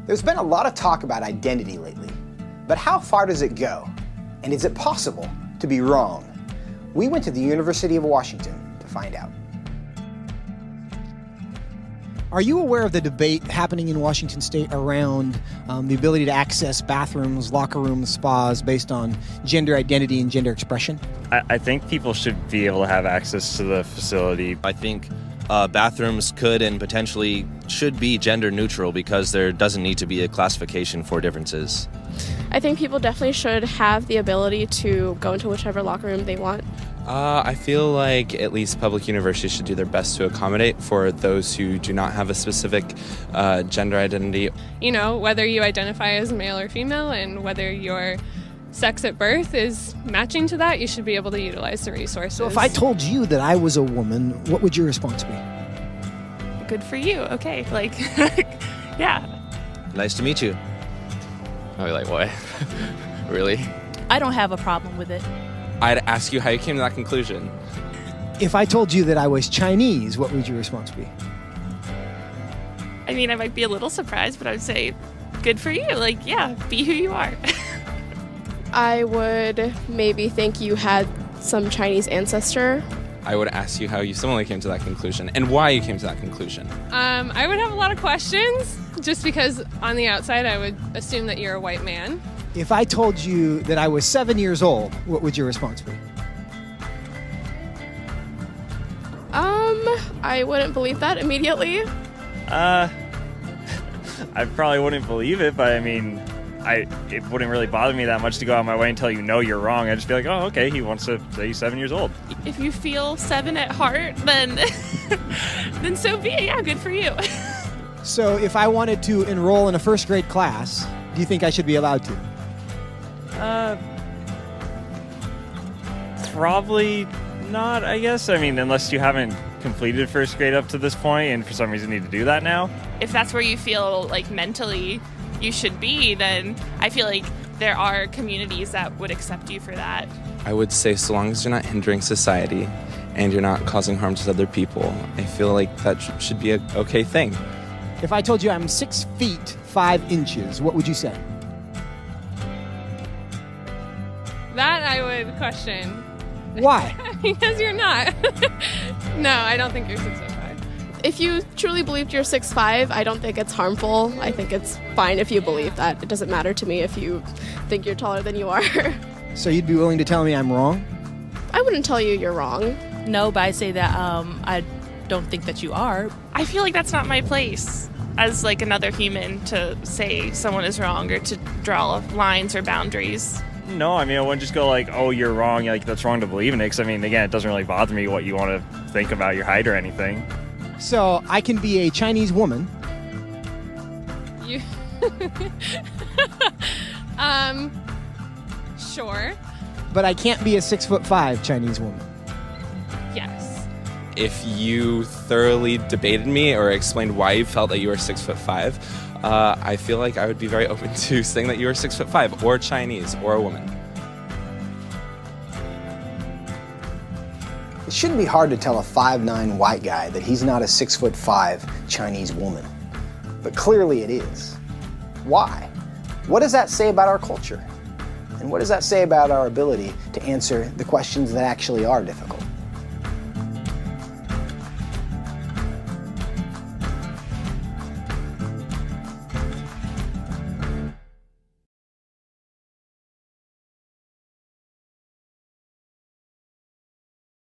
There's been a lot of talk about identity lately, but how far does it go? And is it possible to be wrong? We went to the University of Washington to find out. Are you aware of the debate happening in Washington State around the ability to access bathrooms, locker rooms, spas based on gender identity and gender expression? I think people should be able to have access to the facility. I think bathrooms could and potentially should be gender neutral because there doesn't need to be a classification for differences. I think people definitely should have the ability to go into whichever locker room they want. I feel like at least public universities should do their best to accommodate for those who do not have a specific gender identity. You know, whether you identify as male or female and whether your sex at birth is matching to that, you should be able to utilize the resources. So if I told you that I was a woman, what would your response be? Good for you. Okay. Like, yeah. Nice to meet you. I'd be like, what? Really? I don't have a problem with it. I'd ask you how you came to that conclusion. If I told you that I was Chinese, what would your response be? I mean, I might be a little surprised, but I would say, good for you. Like, yeah, be who you are. I would maybe think you had some Chinese ancestor. I would ask you how you similarly came to that conclusion and why you came to that conclusion. I would have a lot of questions just because on the outside I would assume that you're a white man. If I told you that I was 7 years old, what would your response be? I wouldn't believe that immediately. I probably wouldn't believe it, but I mean, it wouldn't really bother me that much to go out of my way and tell you, no, you're wrong. I'd just be like, oh, okay, he wants to say he's 7 years old. If you feel 7 at heart, then then so be it. Yeah, good for you. So if I wanted to enroll in a first grade class, do you think I should be allowed to? Probably not, I guess. I mean, unless you haven't completed first grade up to this point and for some reason need to do that now. If that's where you feel like mentally you should be, then I feel like there are communities that would accept you for that. I would say so long as you're not hindering society and you're not causing harm to other people, I feel like that should be an okay thing. If I told you I'm 6 feet 5 inches, what would you say? That I would question. Why? Because you're not. No, I don't think you're 6'5". If you truly believed you're 6'5", I don't think it's harmful. I think it's fine if you believe that. It doesn't matter to me if you think you're taller than you are. So you'd be willing to tell me I'm wrong? I wouldn't tell you you're wrong. No, but I say that I don't think that you are. I feel like that's not my place as like another human to say someone is wrong or to draw lines or boundaries. No, I mean, I wouldn't just go like, oh, you're wrong, like that's wrong to believe in it. Because I mean, again, it doesn't really bother me what you want to think about your height or anything. So I can be a Chinese woman. You sure. But I can't be a 6'5" Chinese woman. Yes. If you thoroughly debated me or explained why you felt that you were 6'5", I feel like I would be very open to saying that you were 6'5", or Chinese, or a woman. It shouldn't be hard to tell a 5'9" white guy that he's not a 6'5" Chinese woman. But clearly it is. Why? What does that say about our culture? And what does that say about our ability to answer the questions that actually are difficult?